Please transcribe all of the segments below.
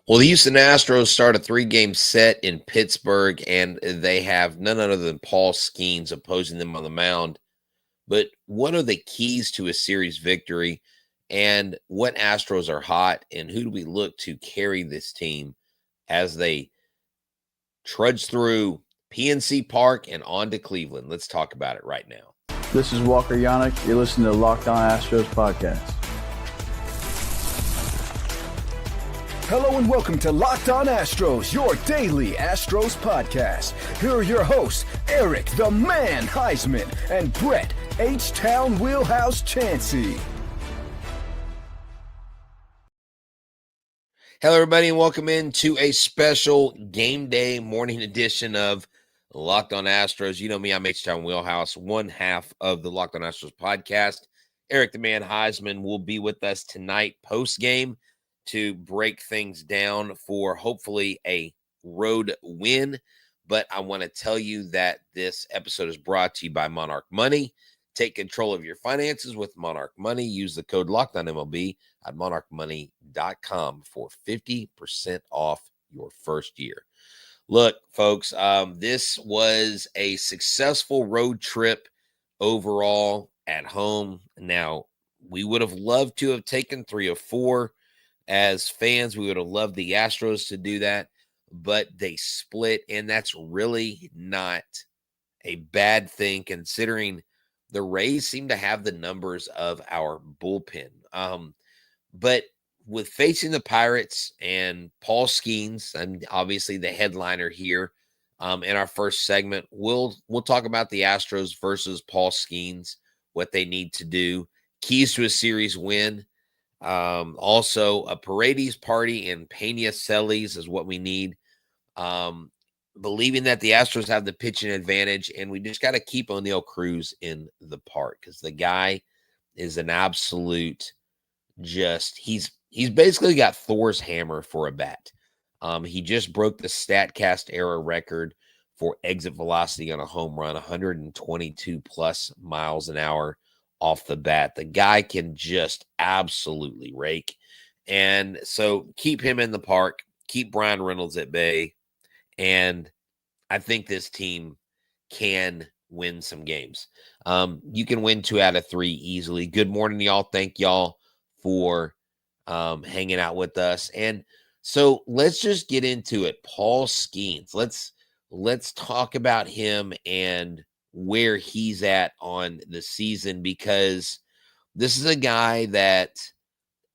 Well, the Houston Astros start a 3-game set in Pittsburgh, and they have none other than Paul Skeens opposing them on the mound. But what are the keys to a series victory, and what Astros are hot, and who do we look to carry this team as they trudge through PNC Park and on to Cleveland? Let's talk about it right now. This is Walker Yannick. You're listening to the Htown Astros podcast. Hello and welcome to Htown Astros, your daily Astros podcast. Here are your hosts, Eric the Man Heisman and Brett Htown Wheelhouse Chansey. Hello, everybody, and welcome into a special game day morning edition of Htown Astros. You know me, I'm Htown Wheelhouse, one half of the Htown Astros podcast. Eric the Man Heisman will be with us tonight post-game to break things down for hopefully a road win. But I want to tell you that this episode is brought to you by Monarch Money. Take control of your finances with Monarch Money. Use the code LOCKDOWNMLB at monarchmoney.com for 50% off your first year. Look, folks, this was a successful road trip overall at home. Now, we would have loved to have taken 3 of 4. As fans, we would have loved the Astros to do that, but they split, and that's really not a bad thing considering the Rays seem to have the numbers of our bullpen. But with facing the Pirates and Paul Skeens, and obviously the headliner here in our first segment, we'll talk about the Astros versus Paul Skeens, what they need to do, keys to a series win. Also a Paredes party and Pena Celis is what we need. Believing that the Astros have the pitching advantage, and we just got to keep O'Neal Cruz in the park because the guy is an absolute he's basically got Thor's hammer for a bat. He just broke the StatCast era record for exit velocity on a home run, 122 plus miles an hour off the bat. The guy can just absolutely rake. And so keep him in the park, keep Brian Reynolds at bay. And I think this team can win some games. You can win 2 out of 3 easily. Good morning, y'all. Thank y'all for hanging out with us. And so let's just get into it. Paul Skeens. Let's talk about him and where he's at on the season, because this is a guy that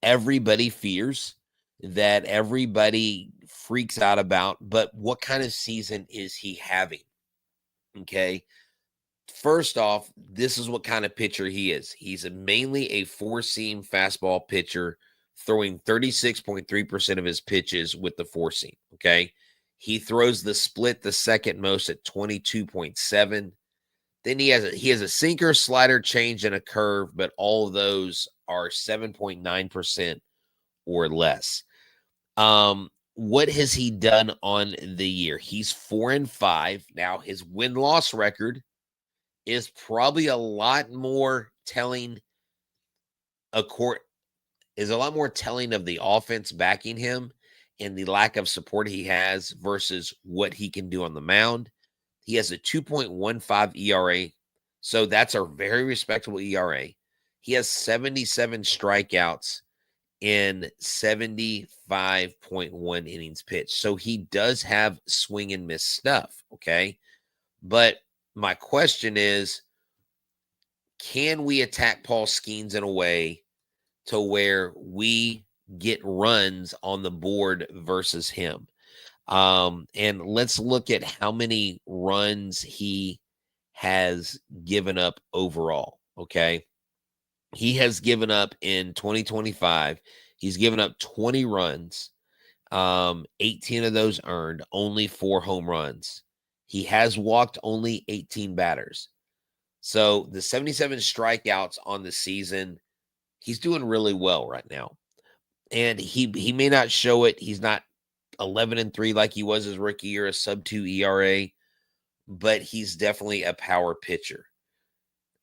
everybody fears, that everybody freaks out about, but what kind of season is he having? Okay. First off, this is what kind of pitcher he is. He's mainly a 4-seam fastball pitcher, throwing 36.3% of his pitches with the 4-seam. Okay. He throws the split the second most at 22.7. Then he has a sinker, slider, change, and a curve, but all of those are 7.9% or less. What has he done on the year? He's 4-5. Now, his win-loss record is probably a lot more telling of the offense backing him and the lack of support he has versus what he can do on the mound. He has a 2.15 ERA, so that's a very respectable ERA. He has 77 strikeouts in 75.1 innings pitched. So he does have swing and miss stuff, okay? But my question is, can we attack Paul Skeens in a way to where we get runs on the board versus him? And let's look at how many runs he has given up overall. Okay. He has given up in 2025. He's given up 20 runs, 18 of those earned, only 4 home runs. He has walked only 18 batters. So the 77 strikeouts on the season, he's doing really well right now. And he may not show it. He's not 11-3 like he was his rookie year, a sub-2 ERA, but he's definitely a power pitcher.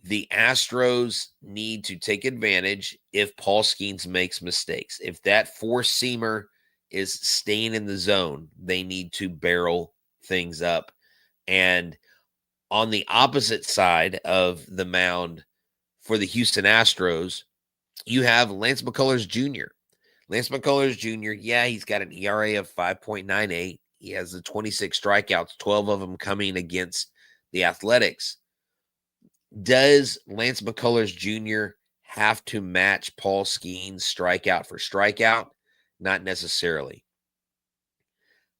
The Astros need to take advantage if Paul Skeens makes mistakes. If that 4-seamer is staying in the zone. They need to barrel things up. And on the opposite side of the mound for the Houston Astros, you have Lance McCullers Jr. Lance McCullers Jr., yeah, he's got an ERA of 5.98. He has the 26 strikeouts, 12 of them coming against the Athletics. Does Lance McCullers Jr. have to match Paul Skeens strikeout for strikeout? Not necessarily.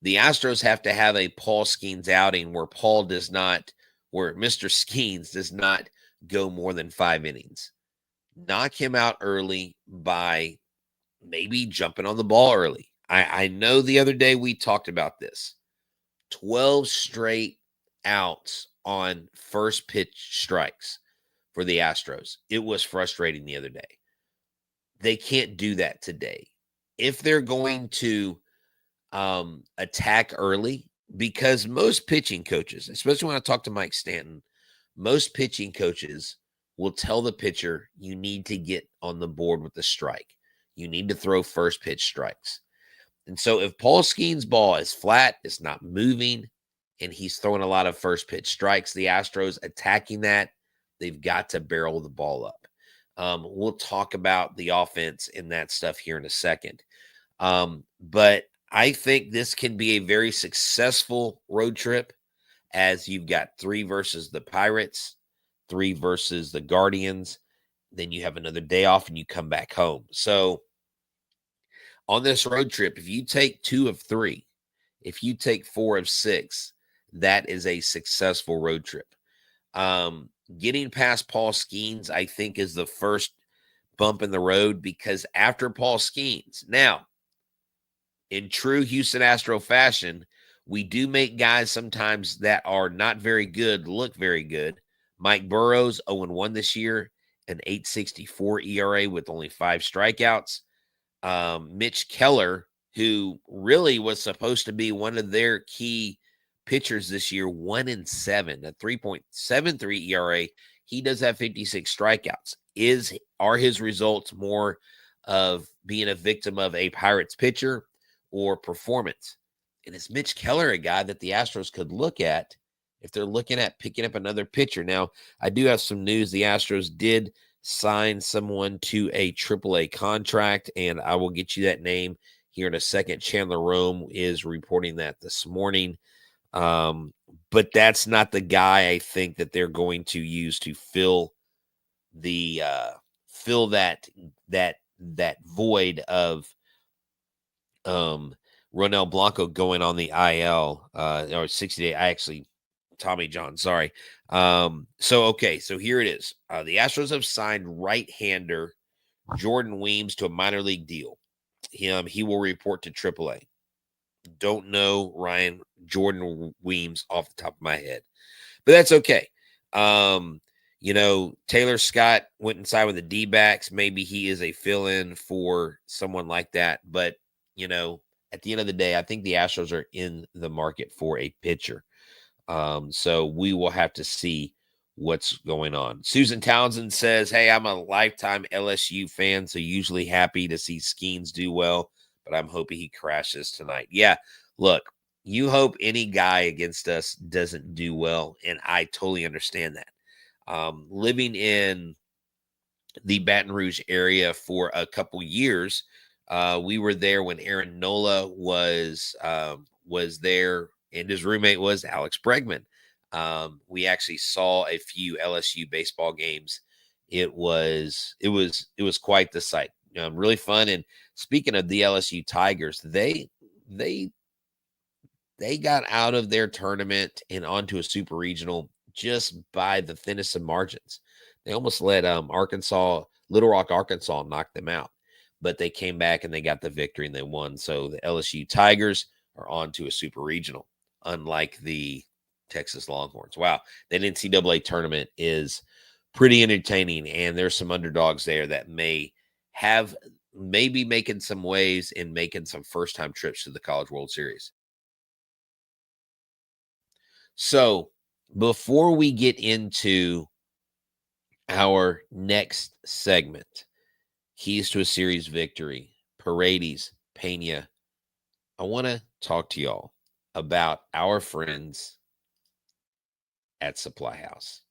The Astros have to have a Paul Skeens outing where Mr. Skeens does not go more than 5 innings. Knock him out early by maybe jumping on the ball early. I know the other day we talked about this. 12 straight outs on first pitch strikes for the Astros. It was frustrating the other day. They can't do that today. If they're going to attack early, because most pitching coaches, especially when I talk to Mike Stanton, most pitching coaches will tell the pitcher, you need to get on the board with the strike. You need to throw first pitch strikes. And so if Paul Skeens' ball is flat, it's not moving, and he's throwing a lot of first pitch strikes, the Astros attacking that, they've got to barrel the ball up. We'll talk about the offense and that stuff here in a second. But I think this can be a very successful road trip, as you've got 3 versus the Pirates, 3 versus the Guardians. Then you have another day off and you come back home. So on this road trip, if you take 2 of 3, if you take 4 of 6, that is a successful road trip. Getting past Paul Skeens, I think, is the first bump in the road, because after Paul Skeens, now, in true Houston Astro fashion, we do make guys sometimes that are not very good look very good. Mike Burrows, 0-1 this year, an 8.64 ERA with only 5 strikeouts. Mitch Keller, who really was supposed to be one of their key pitchers this year, 1-7, a 3.73 ERA. He does have 56 strikeouts. Are his results more of being a victim of a Pirates pitcher or performance? And is Mitch Keller a guy that the Astros could look at if they're looking at picking up another pitcher? Now, I do have some news. The Astros did sign someone to a AAA contract, and I will get you that name here in a second. Chandler Rome is reporting that this morning. But that's not the guy I think that they're going to use to fill that void of Ronel Blanco going on the IL or 60-day. Tommy John, sorry. So here it is. The Astros have signed right-hander Jordan Weems to a minor league deal. He will report to AAA. Don't know Ryan Jordan Weems off the top of my head, but that's okay. Taylor Scott went inside with the D-backs. Maybe he is a fill-in for someone like that. But, at the end of the day, I think the Astros are in the market for a pitcher. So we will have to see what's going on. Susan Townsend says, hey, I'm a lifetime LSU fan, so usually happy to see Skeens do well, but I'm hoping he crashes tonight. Yeah, look, you hope any guy against us doesn't do well, and I totally understand that. Living in the Baton Rouge area for a couple years, we were there when Aaron Nola was there, and his roommate was Alex Bregman. We actually saw a few LSU baseball games. It was quite the sight. Really fun. And speaking of the LSU Tigers, they got out of their tournament and onto a super regional just by the thinnest of margins. They almost let Little Rock, Arkansas knock them out, but they came back and they got the victory and they won. So the LSU Tigers are on to a super regional, unlike the Texas Longhorns. Wow. That NCAA tournament is pretty entertaining, and there's some underdogs there that may be making some waves and making some first-time trips to the College World Series. So before we get into our next segment, keys to a series victory, Paredes, Pena, I want to talk to y'all about our friends at Supply House.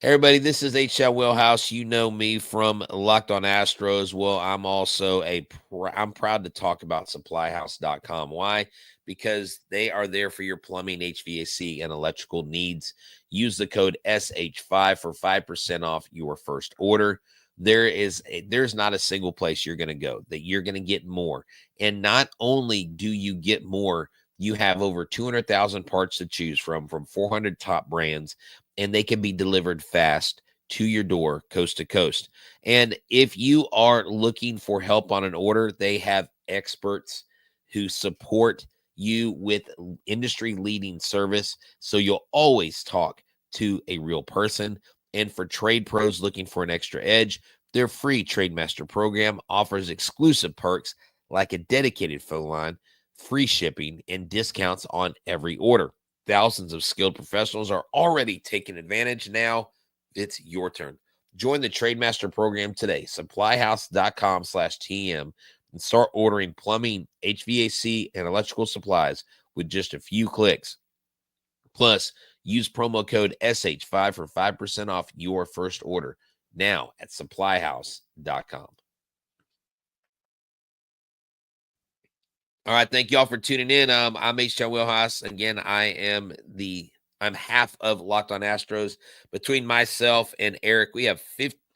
Hey everybody, this is Htown Wheelhouse. You know me from Locked on Astros. Well, I'm also I'm proud to talk about supplyhouse.com. Why? Because they are there for your plumbing, HVAC, and electrical needs. Use the code SH5 for 5% off your first order. There's not a single place you're going to go that you're going to get more. And not only do you get more, you have over 200,000 parts to choose from 400 top brands, and they can be delivered fast to your door, coast to coast. And if you are looking for help on an order, they have experts who support you with industry-leading service, so you'll always talk to a real person. And for trade pros looking for an extra edge, their free TradeMaster program offers exclusive perks like a dedicated phone line, free shipping, and discounts on every order. Thousands of skilled professionals are already taking advantage. Now it's your turn. Join the TradeMaster program today, supplyhouse.com/TM, and start ordering plumbing, HVAC, and electrical supplies with just a few clicks. Plus, use promo code SH5 for 5% off your first order now at supplyhouse.com. All right, thank y'all for tuning in. I'm Htown Wheelhouse. Again, I'm half of Locked on Astros. Between myself and Eric, we have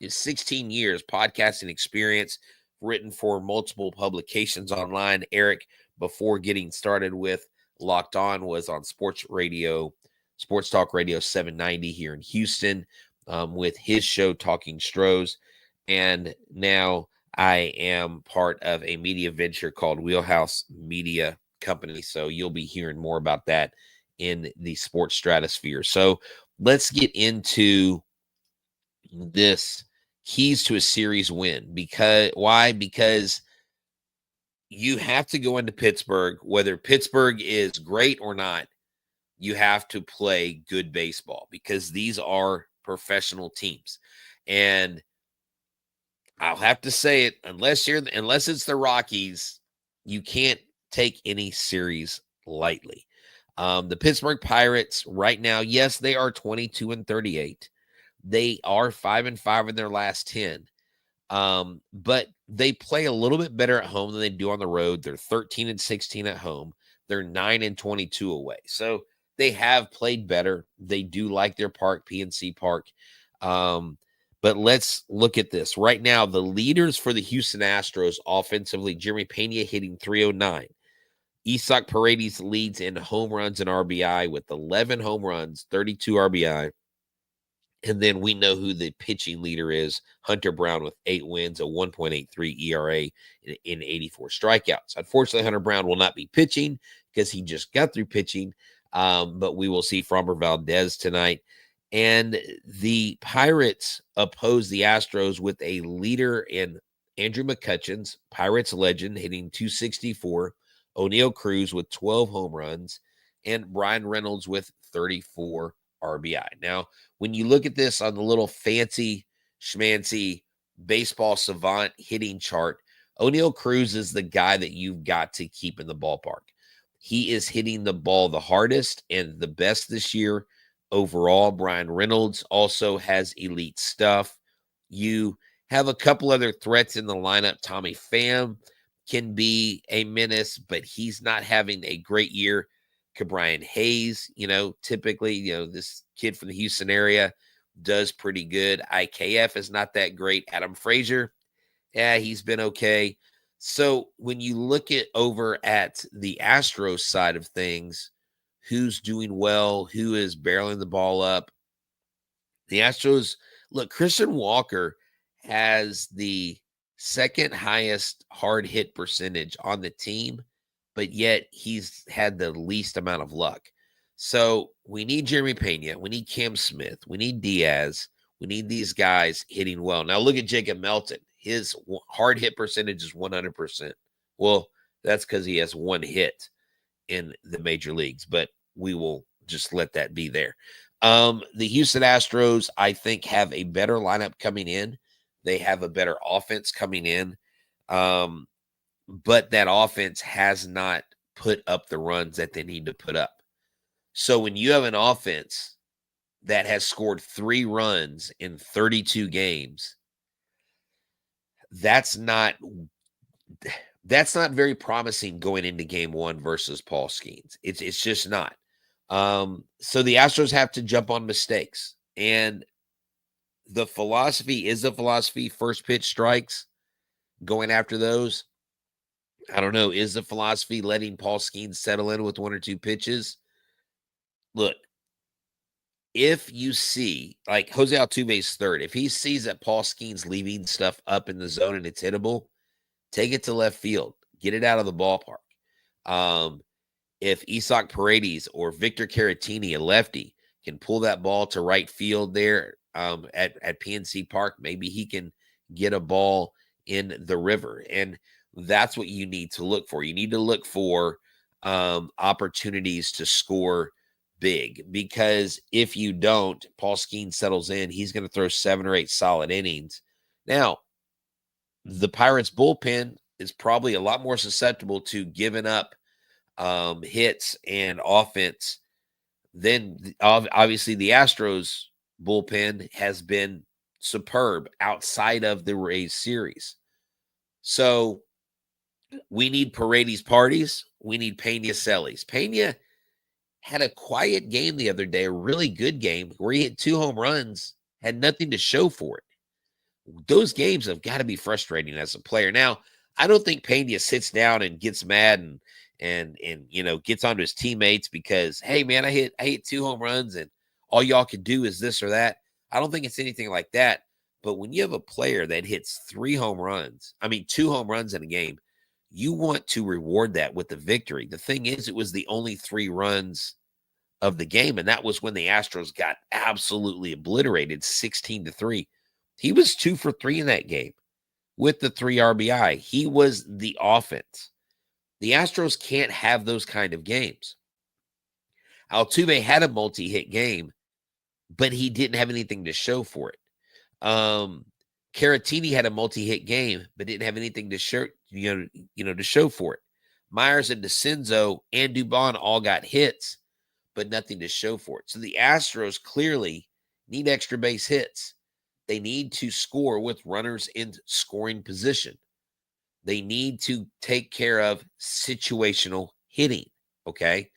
16 years podcasting experience, written for multiple publications online. Eric, before getting started with Locked On, was on Sports Talk Radio 790 here in Houston, with his show Talking Stros. And now I am part of a media venture called Wheelhouse Media Company. So you'll be hearing more about that in the sports stratosphere. So let's get into this keys to a series win. Why? Because you have to go into Pittsburgh, whether Pittsburgh is great or not, you have to play good baseball because these are professional teams. And I'll have to say it, unless it's the Rockies, you can't take any series lightly. The Pittsburgh Pirates right now, yes, they are 22-38. They are 5-5 in their last 10. But they play a little bit better at home than they do on the road. They're 13-16 at home. They're 9-22 away. So they have played better. They do like their park, PNC Park. But let's look at this. Right now, the leaders for the Houston Astros offensively, Jeremy Pena hitting 309. Isaac Paredes leads in home runs and RBI with 11 home runs, 32 RBI. And then we know who the pitching leader is, Hunter Brown, with 8 wins, a 1.83 ERA, in 84 strikeouts. Unfortunately, Hunter Brown will not be pitching because he just got through pitching, but we will see Framber Valdez tonight. And the Pirates oppose the Astros with a leader in Andrew McCutcheon's, Pirates legend, hitting 264, O'Neal Cruz with 12 home runs, and Brian Reynolds with 34 RBI. Now, when you look at this on the little fancy schmancy baseball savant hitting chart, O'Neal Cruz is the guy that you've got to keep in the ballpark. He is hitting the ball the hardest and the best this year. Overall, Brian Reynolds also has elite stuff. You have a couple other threats in the lineup. Tommy Pham can be a menace, but he's not having a great year. Cabrian Hayes, typically, this kid from the Houston area does pretty good. IKF is not that great. Adam Frazier, he's been okay. So when you look over at the Astros side of things, who's doing well, who is barreling the ball up? The Astros, look, Christian Walker has the second highest hard hit percentage on the team, but yet he's had the least amount of luck. So we need Jeremy Pena. We need Cam Smith. We need Diaz. We need these guys hitting well. Now look at Jacob Melton. His hard hit percentage is 100%. Well, that's because he has one hit in the major leagues, but we will just let that be there. The Houston Astros, I think, have a better lineup coming in They have a better offense coming in. But that offense has not put up the runs that they need to put up. So when you have an offense that has scored 3 runs in 32 games, that's not very promising going into game 1 versus Paul Skeens. It's just not. So the Astros have to jump on mistakes. And the philosophy is the philosophy, first pitch strikes, going after those. I don't know. Is the philosophy letting Paul Skeens settle in with 1 or 2 pitches? Look, if you see, like Jose Altuve's third, if he sees that Paul Skeens leaving stuff up in the zone and it's hittable, take it to left field. Get it out of the ballpark. If Isaac Paredes or Victor Caratini, a lefty, can pull that ball to right field there at PNC Park, maybe he can get a ball in the river. And that's what you need to look for. You need to look for opportunities to score big, because if you don't, Paul Skeens settles in. He's going to throw 7 or 8 solid innings. Now, the Pirates bullpen is probably a lot more susceptible to giving up hits and offense than obviously the Astros bullpen has been superb outside of the Rays series. So we need Paredes parties. We need Pena Celis. Pena had a quiet game the other day, a really good game where he hit 2 home runs, had nothing to show for it. Those games have got to be frustrating as a player. Now, I don't think Pena sits down and gets mad and gets onto his teammates because, hey man, I hit 2 home runs and all y'all can do is this or that. I don't think it's anything like that. But when you have a player that hits 2 home runs in a game, you want to reward that with the victory. The thing is, it was the only 3 runs of the game, and that was when the Astros got absolutely obliterated, 16-3. He was 2 for 3 in that game with the 3 RBI. He was the offense. The Astros can't have those kind of games. Altuve had a multi-hit game, but he didn't have anything to show for it. Caratini had a multi-hit game, but didn't have anything to show, to show for it. Myers and DeCenzo and Dubon all got hits, but nothing to show for it. So the Astros clearly need extra base hits. They need to score with runners in scoring position. They need to take care of situational hitting. Okay.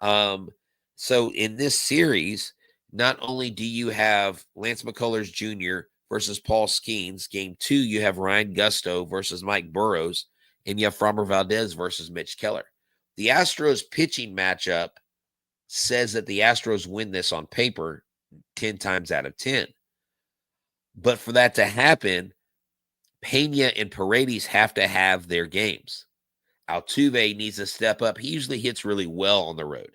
So in this series, not only do you have Lance McCullers Jr. versus Paul Skeens, game 2, you have Ryan Gusto versus Mike Burrows, and you have Framber Valdez versus Mitch Keller. The Astros pitching matchup says that the Astros win this on paper 10 times out of 10. But for that to happen, Pena and Paredes have to have their games. Altuve needs to step up. He usually hits really well on the road.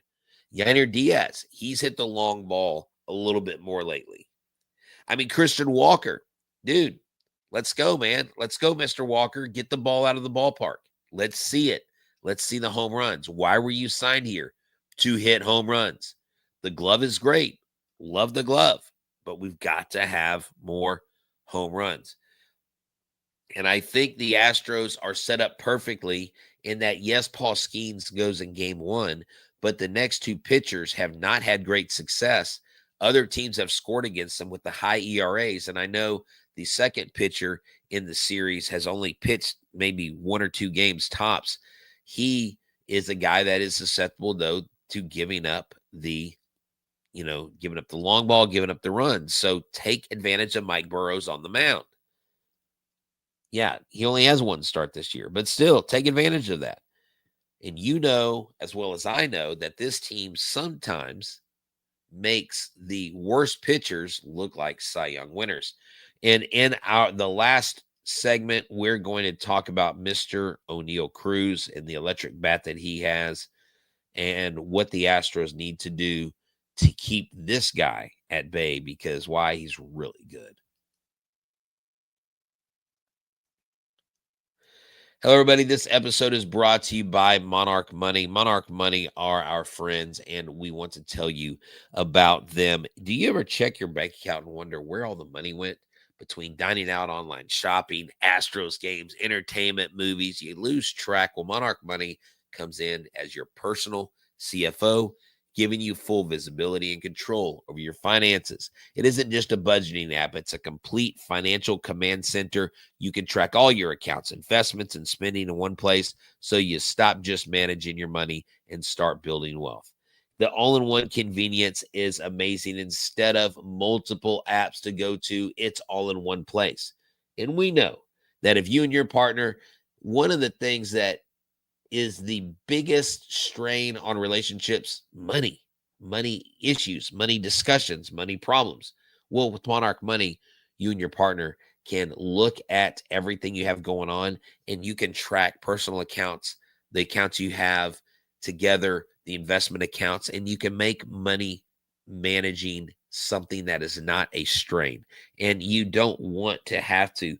Yainer Diaz, he's hit the long ball a little bit more lately. I mean, Christian Walker, dude, let's go, man. Let's go, Mr. Walker. Get the ball out of the ballpark. Let's see it. Let's see the home runs. Why were you signed here? To hit home runs. The glove is great. Love the glove. But we've got to have more home runs. And I think the Astros are set up perfectly in that, yes, Paul Skeens goes in game 1, but the next 2 pitchers have not had great success. Other teams have scored against them with the high ERAs. And I know the second pitcher in the series has only pitched maybe 1 or 2 games tops. He is a guy that is susceptible, though, to giving up the long ball, giving up the runs. So take advantage of Mike Burrows on the mound. Yeah, he only has 1 start this year, but still take advantage of that. And you know, as well as I know, that this team sometimes makes the worst pitchers look like Cy Young winners. And in the last segment, we're going to talk about Mr. O'Neal Cruz and the electric bat that he has and what the Astros need to do to keep this guy at bay, because why, he's really good. Hello, everybody. This episode is brought to you by Monarch Money. Monarch Money are our friends, and we want to tell you about them. Do you ever check your bank account and wonder where all the money went? between dining out, online shopping, Astros games, entertainment, movies. You lose track. Well, Monarch Money comes in as your personal CFO, giving you full visibility and control over your finances. It isn't just a budgeting app, it's a complete financial command center. You can track all your accounts, investments, and spending in one place, so you stop just managing your money and start building wealth. The all-in-one convenience is amazing. Instead of multiple apps to go to, it's all in one place. And we know that if you and your partner, one of the things that is the biggest strain on relationships, money issues, money discussions, money problems. Well, with Monarch Money, you and your partner can look at everything you have going on, and you can track personal accounts, the accounts you have together, the investment accounts, and you can make money managing something that is not a strain. And you don't want to have to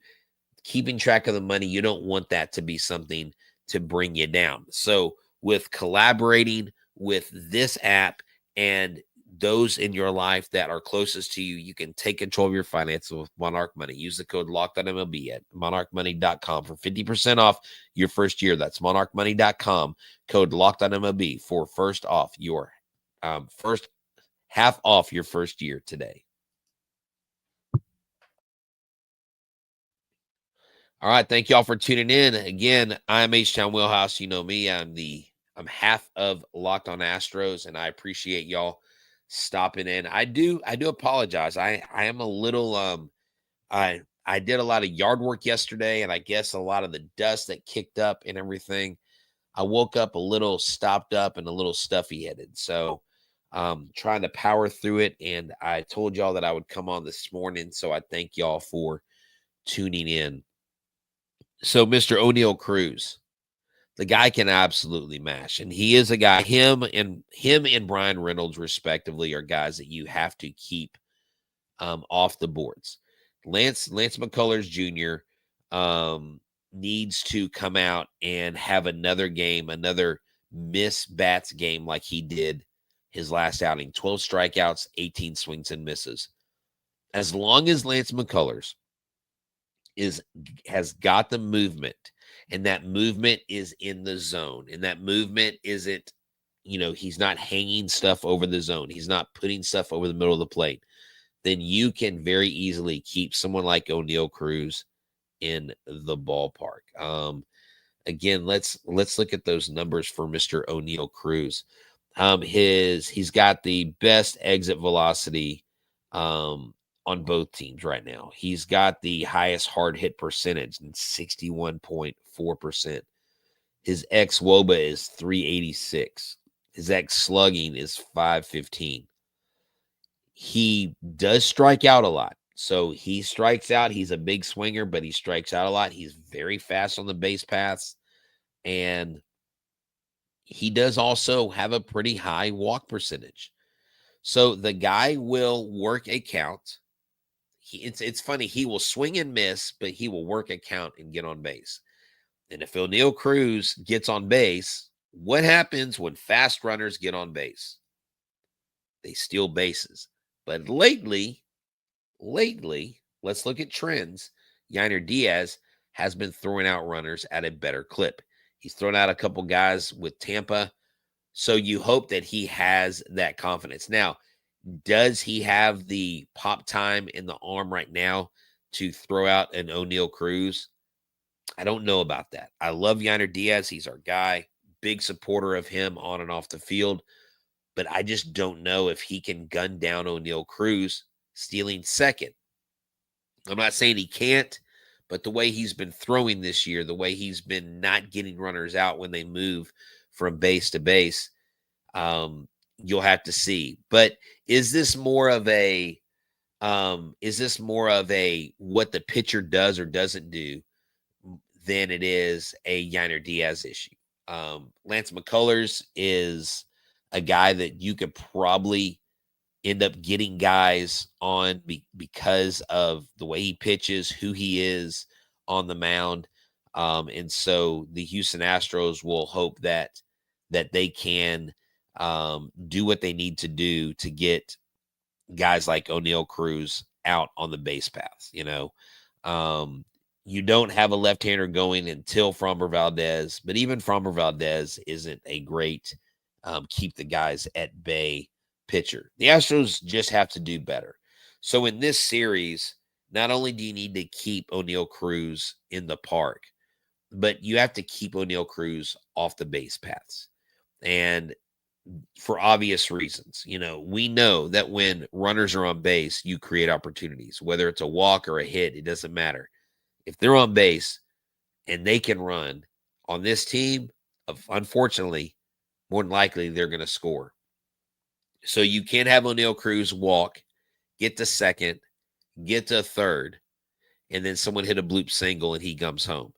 keeping track of the money. You don't want that to be something to bring you down. So with collaborating with this app and those in your life that are closest to you, you can take control of your finances with Monarch Money. Use the code LOCKEDONMLB at monarchmoney.com for 50% off your first year. That's monarchmoney.com, code LOCKEDONMLB for first half off your first year today. All right, thank y'all for tuning in. Again, I'm Htown Wheelhouse. You know me. I'm half of Locked on Astros, and I appreciate y'all stopping in. I do apologize. I am a little I did a lot of yard work yesterday, and I guess a lot of the dust that kicked up and everything. I woke up a little stopped up and a little stuffy headed. So trying to power through it, and I told y'all that I would come on this morning. So I thank y'all for tuning in. So Mr. O'Neal Cruz, the guy can absolutely mash, and he is a guy. Him and Brian Reynolds, respectively, are guys that you have to keep off the boards. Lance McCullers Jr. Needs to come out and have another game, another miss bats game like he did his last outing. 12 strikeouts, 18 swings and misses. As long as Lance McCullers has got the movement, and that movement is in the zone, and that movement isn't, he's not hanging stuff over the zone, he's not putting stuff over the middle of the plate, then you can very easily keep someone like O'Neal Cruz in the ballpark. Again, let's look at those numbers for Mr. O'Neal Cruz. He's got the best exit velocity on both teams right now. He's got the highest hard hit percentage, 61.4%. His ex-WOBA is 386. His ex-slugging is 515. He does strike out a lot. So he strikes out. He's a big swinger, but he strikes out a lot. He's very fast on the base paths. And he does also have a pretty high walk percentage. So the guy will work a count. It's funny. He will swing and miss, but he will work a count and get on base. And if O'Neal Cruz gets on base, what happens when fast runners get on base? They steal bases. But lately, let's look at trends. Yainer Diaz has been throwing out runners at a better clip. He's thrown out a couple guys with Tampa. So you hope that he has that confidence. Now, does he have the pop time in the arm right now to throw out an O'Neal Cruz? I don't know about that. I love Yainer Diaz. He's our guy. Big supporter of him on and off the field. But I just don't know if he can gun down O'Neal Cruz stealing second. I'm not saying he can't, but the way he's been throwing this year, the way he's been not getting runners out when they move from base to base, you'll have to see. But is this more of a what the pitcher does or doesn't do than it is a Yainer Diaz issue? Lance McCullers is a guy that you could probably end up getting guys on because of the way he pitches, who he is on the mound. And so the Houston Astros will hope that they can do what they need to do to get guys like O'Neal Cruz out on the base paths. You don't have a left-hander going until Framber Valdez, but even Framber Valdez isn't a great keep the guys at bay pitcher. The Astros just have to do better. So in this series, not only do you need to keep O'Neal Cruz in the park, but you have to keep O'Neal Cruz off the base paths. And for obvious reasons, we know that when runners are on base, you create opportunities, whether it's a walk or a hit, it doesn't matter. If they're on base and they can run on this team, unfortunately, more than likely they're going to score. So you can't have O'Neal Cruz walk, get to second, get to third, and then someone hit a bloop single and he comes home.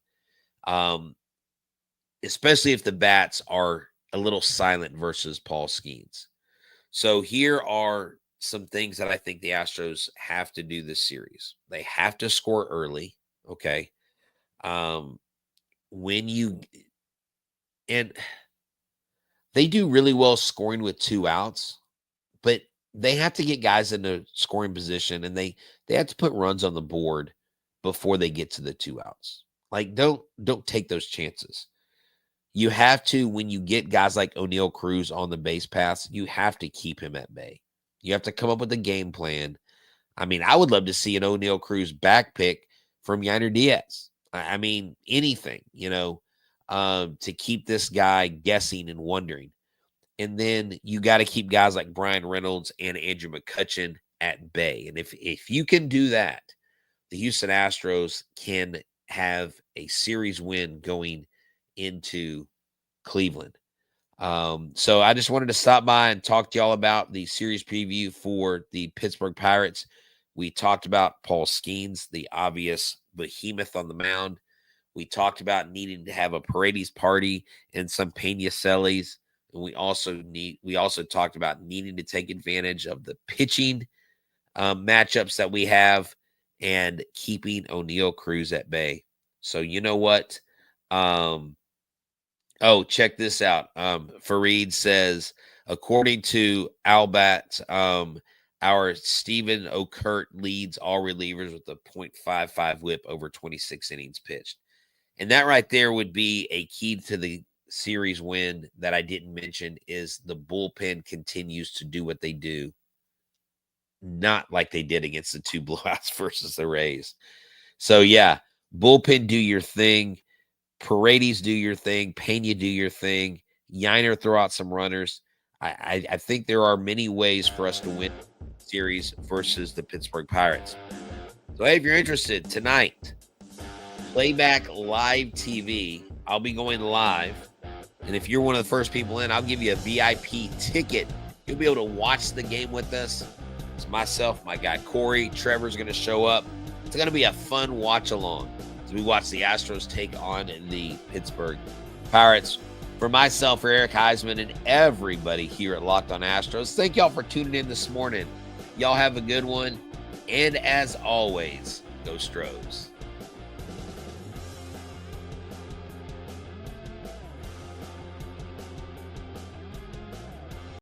Especially if the bats are a little silent versus Paul Skeens. So here are some things that I think the Astros have to do this series. They have to score early. Okay. And they do really well scoring with 2 outs, but they have to get guys in a scoring position, and they have to put runs on the board before they get to the 2 outs. Like, don't take those chances. You have to, when you get guys like O'Neal Cruz on the base paths, you have to keep him at bay. You have to come up with a game plan. I mean, I would love to see an O'Neal Cruz back pick from Yainer Diaz. I mean, anything, to keep this guy guessing and wondering. And then you got to keep guys like Brian Reynolds and Andrew McCutchen at bay. And if you can do that, the Houston Astros can have a series win going into Cleveland. So I just wanted to stop by and talk to y'all about the series preview for the Pittsburgh Pirates. We talked about Paul Skeens, the obvious behemoth on the mound. We talked about needing to have a Paredes party and some Pena Celis. And we also talked about needing to take advantage of the pitching matchups that we have and keeping O'Neal Cruz at bay. So you know what? Check this out. Fareed says, according to Albat, our Stephen Okert leads all relievers with a .55 whip over 26 innings pitched. And that right there would be a key to the series win that I didn't mention, is the bullpen continues to do what they do. Not like they did against the 2 blowouts versus the Rays. So, yeah, bullpen, do your thing. Paredes, do your thing. Pena, do your thing. Yainer, throw out some runners. I think there are many ways for us to win series versus the Pittsburgh Pirates. So, hey, if you're interested, tonight, Playback Live TV, I'll be going live. And if you're one of the first people in, I'll give you a VIP ticket. You'll be able to watch the game with us. It's myself, my guy Corey. Trevor's going to show up. It's going to be a fun watch along as we watch the Astros take on the Pittsburgh Pirates. For myself, for Eric Heisman, and everybody here at Locked On Astros, thank y'all for tuning in this morning. Y'all have a good one. And as always, go Stros.